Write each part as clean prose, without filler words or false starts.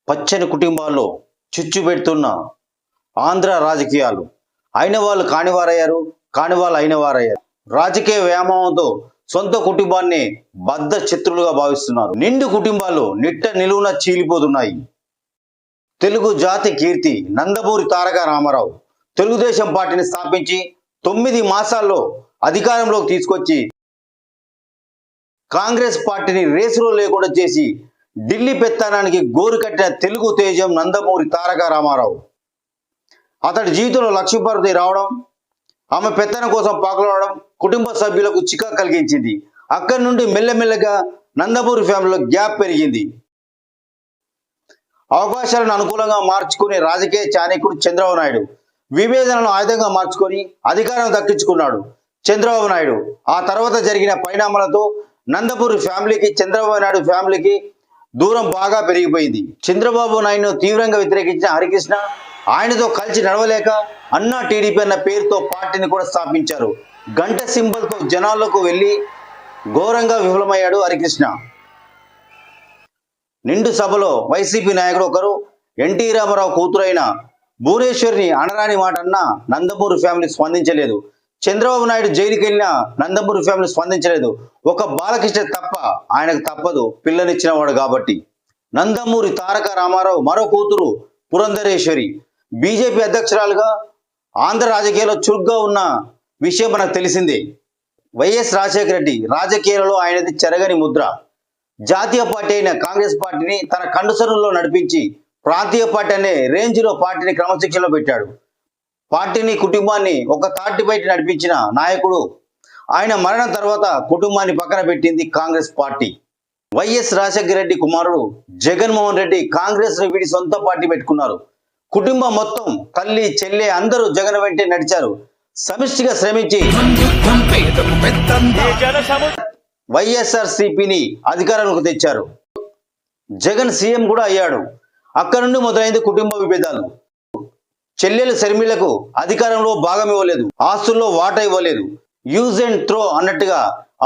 పచ్చని కుటుంబాల్లో చిచ్చు పెడుతున్న ఆంధ్ర రాజకీయాలు అయిన వాళ్ళు కానివారయ్యారు, కాని వాళ్ళు అయిన వారయ్యారు. రాజకీయ వ్యామోహంతో సొంత కుటుంబాన్ని బద్ధ చిత్రులుగా భావిస్తున్నారు. నిండు కుటుంబాలు నిట్ట నిలువున చీలిపోతున్నాయి. తెలుగు జాతి కీర్తి నందమూరి తారక రామారావు తెలుగుదేశం పార్టీని స్థాపించి 9 మాసాల్లో అధికారంలోకి తీసుకొచ్చి కాంగ్రెస్ పార్టీని రేసులో లేకుండా చేసి ఢిల్లీ పెత్తనానికి గోరు కట్టిన తెలుగు తేజం నందమూరి తారక రామారావు. అతడి జీవితంలో లక్ష్మీపార్వతి రావడం, ఆమె పెత్తనం కోసం పాకులాడడం కుటుంబ సభ్యులకు చికాకు కలిగించింది. అక్కడి నుండి మెల్లమెల్లగా నందమూరి ఫ్యామిలీలో గ్యాప్ పెరిగింది. అవకాశాలను అనుకూలంగా మార్చుకునే రాజకీయ చాణక్యుడు చంద్రబాబు నాయుడు విభేదనలను ఆయుధంగా మార్చుకొని అధికారం దక్కించుకున్నాడు. చంద్రబాబు నాయుడు ఆ తర్వాత జరిగిన పరిణామాలతో నందమూరి ఫ్యామిలీకి చంద్రబాబు నాయుడు ఫ్యామిలీకి దూరం బాగా పెరిగిపోయింది. చంద్రబాబు నాయుడును తీవ్రంగా వ్యతిరేకించిన హరికృష్ణ ఆయనతో కలిసి నడవలేక అన్నా టీడీపీ అన్న పేరుతో పార్టీని కూడా స్థాపించారు. గంట సింబల్తో జనాల్లోకి వెళ్ళి ఘోరంగా విఫలమయ్యాడు హరికృష్ణ. నిండు సభలో వైసీపీ నాయకుడు ఒకరు ఎన్టీ రామారావు కూతురైన భువనేశ్వరిని అనరాని మాట అన్నా నందమూరి ఫ్యామిలీ స్పందించలేదు. చంద్రబాబు నాయుడు జైలుకి వెళ్ళినా నందమూరి ఫ్యామిలీ స్పందించలేదు. ఒక బాలకృష్ణ తప్ప ఆయనకు తప్పదు, పిల్లనిచ్చినవాడు కాబట్టి. నందమూరి తారక రామారావు మరో కూతురు పురంధరేశ్వరి బీజేపీ అధ్యక్షురాలుగా ఆంధ్ర రాజకీయాల్లో చురుగ్గా ఉన్న విషయం మనకు తెలిసిందే. వైఎస్ రాజశేఖర రెడ్డి రాజకీయాలలో ఆయనది చెరగని ముద్ర. జాతీయ పార్టీ అయిన కాంగ్రెస్ పార్టీని తన కండుసరుల్లో నడిపించి ప్రాంతీయ పార్టీ అనే రేంజ్లో పార్టీని క్రమశిక్షణలో పెట్టాడు. పార్టీని కుటుంబాన్ని ఒక తాటి బయట నడిపించిన నాయకుడు. ఆయన మరణం తర్వాత కుటుంబాన్ని పక్కన పెట్టింది కాంగ్రెస్ పార్టీ. వైఎస్ రాజశేఖర రెడ్డి కుమారుడు జగన్మోహన్ రెడ్డి కాంగ్రెస్ ను వీడి సొంత పార్టీ పెట్టుకున్నారు. కుటుంబం మొత్తం తల్లి చెల్లె అందరూ జగన్ వెంటే నడిచారు. సమిష్టిగా శ్రమించి వైఎస్ఆర్సీపీని అధికారంలోకి తెచ్చారు. జగన్ సీఎం కూడా అయ్యాడు. అక్కడి నుండి మొదలైంది కుటుంబ విభేదాలు. చెల్లెలు శర్మిలకు అధికారంలో భాగం ఇవ్వలేదు, ఆస్తుల్లో వాటా ఇవ్వలేదు. యూజ్ అండ్ త్రో అన్నట్టుగా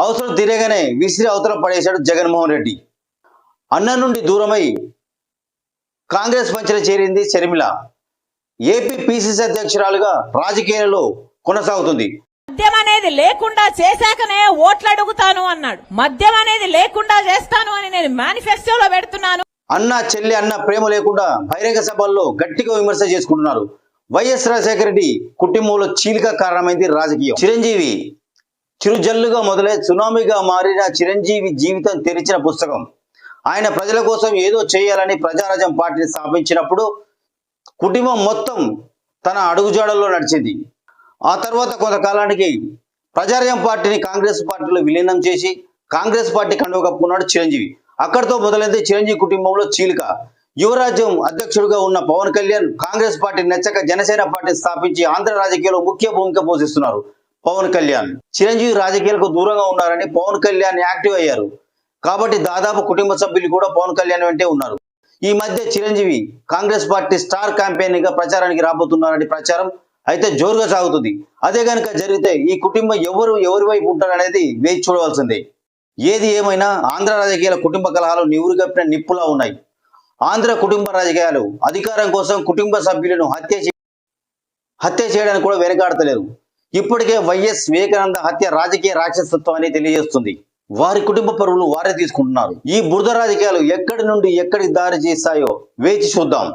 అవసరం తీరగానే విసిరి అవతల పడేశాడు జగన్మోహన్ రెడ్డి. అన్న నుండి దూరమై కాంగ్రెస్ పంచన చేరింది శర్మిల. ఏపీ పిసిసి అధ్యక్షురాలుగా రాజకీయాల్లో కొనసాగుతుంది. మద్యం అనేది లేకుండా చేశాకనే ఓట్లు అడుగుతాను అన్నాడు. మద్యం అనేది లేకుండా చేస్తాను అని నేను మేనిఫెస్టోలో పెడుతున్నాను. అన్న చెల్లి అన్న ప్రేమ లేకుండా బహిరంగ సభల్లో గట్టిగా విమర్శ చేసుకుంటున్నారు. వైఎస్ రాజశేఖర రెడ్డి కుటుంబంలో చీలిక కారణమైంది రాజకీయం. చిరంజీవి చిరుజల్లుగా మొదలై సునామీగా మారిన చిరంజీవి జీవితం తెరిచిన పుస్తకం. ఆయన ప్రజల కోసం ఏదో చేయాలని ప్రజారాజ్యం పార్టీని స్థాపించినప్పుడు కుటుంబం మొత్తం తన అడుగుజాడల్లో నడిచింది. ఆ తర్వాత కొంతకాలానికి ప్రజారాజ్యం పార్టీని కాంగ్రెస్ పార్టీలో విలీనం చేసి కాంగ్రెస్ పార్టీ కండువ కప్పుకున్నాడు చిరంజీవి. అక్కడితో మొదలైంది చిరంజీవి కుటుంబంలో చీలిక. యువరాజ్యం అధ్యక్షుడిగా ఉన్న పవన్ కళ్యాణ్ కాంగ్రెస్ పార్టీ నచ్చక జనసేన పార్టీ స్థాపించి ఆంధ్ర రాజకీయాల్లో ముఖ్య భూమిక పోషిస్తున్నారు పవన్ కళ్యాణ్. చిరంజీవి రాజకీయాలకు దూరంగా ఉన్నారని పవన్ కళ్యాణ్ యాక్టివ్ అయ్యారు. కాబట్టి దాదాపు కుటుంబ సభ్యులు కూడా పవన్ కళ్యాణ్ వెంటే ఉన్నారు. ఈ మధ్య Chiranjeevi Congress party star campaign గా ప్రచారానికి రాబోతున్నారని ప్రచారం అయితే జోరుగా సాగుతుంది. అదే కనుక జరిగితే ఈ కుటుంబం ఎవరి వైపు ఉంటారనేది వేచి చూడవలసిందే. ఏది ఏమైనా ఆంధ్ర రాజకీయాల కుటుంబ కలహాలు నివురు కప్పిన నిప్పులా ఉన్నాయి. ఆంధ్ర కుటుంబ రాజకీయాలు అధికారం కోసం కుటుంబ సభ్యులను హత్య చేయడానికి కూడా వెనకాడతలేదు. ఇప్పటికే వైఎస్ వివేకానంద హత్య రాజకీయ రాక్షసత్వాన్ని తెలియజేస్తుంది. వారి కుటుంబ పరువులు వారే తీసుకుంటున్నారు. ఈ బురద రాజకీయాలు ఎక్కడి నుండి ఎక్కడికి దారి చేస్తాయో వేచి చూద్దాం.